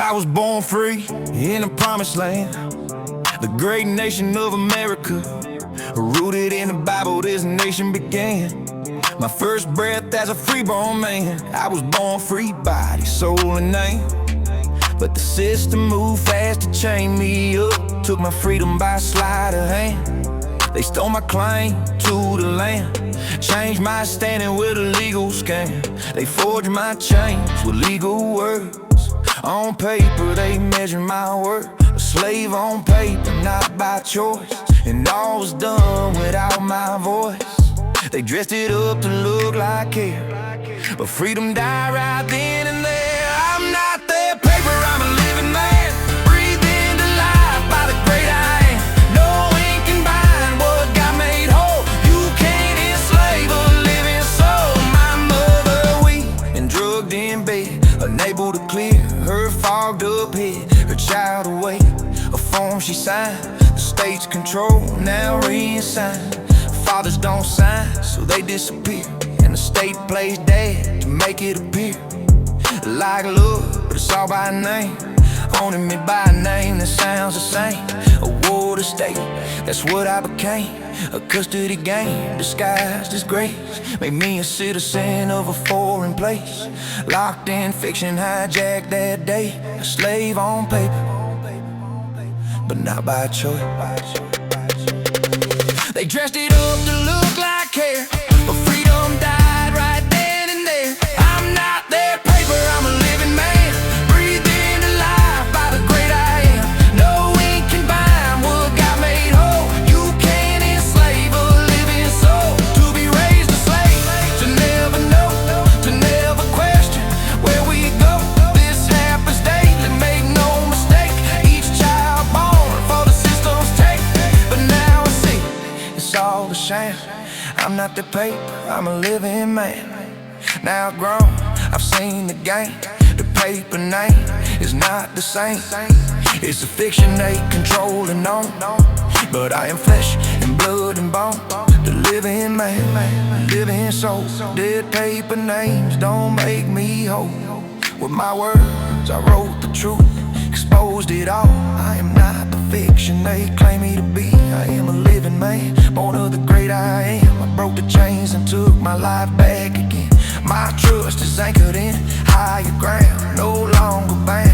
I was born free in the promised land, the great nation of America. Rooted in the Bible, this nation began. My first breath as a freeborn man. I was born free, body, soul, and name. But the system moved fast to chain me up, took my freedom by sleight of hand. They stole my claim to the land, changed my standing with a legal scam. They forged my chains with legal words. On paper they measure my worth, a slave on paper, not by choice. And all was done without my voice. They dressed it up to look like care, but freedom died right then and there. I'm not their paper, I'm a living man, breathed into life by the great I am. No ink can bind what God made whole. You can't enslave a living soul. My mother weak and drugged in bed, unable to clear her fogged up head. Her child awake, a form she signed. The state's control now reassigned. Fathers don't sign, so they disappear, and the state plays dead to make it appear like love, but it's all by name. Owning me by name that sounds the same. A ward of state, that's what I became. A custody game disguised as grace made me a citizen of a foreign place. Locked in fiction, hijacked that day. A slave on paper, but not by choice. They dressed it up to look like care, but freedom died right then and there. I'm not their paper, I'm a living man, breathed into life by the great I am. No ink can bind what God made whole. You can't enslave a living soul. To be raised a slave, to never know, to never question where we go. This happens daily, make no mistake. Each child born for the system's take, but now I see it's all a sham. I'm not the paper, I'm a living man. Now grown, I've seen the game. The paper name is not the same. It's a fiction they control and own, but I am flesh and blood and bone. The living man, living soul. Dead paper names don't make me whole. With my words I wrote the truth, exposed it all. I am not the fiction they claim me to be. I am a living man, born of the great I am. I broke the chains and took my life back again. My trust is anchored in higher ground, no longer bound.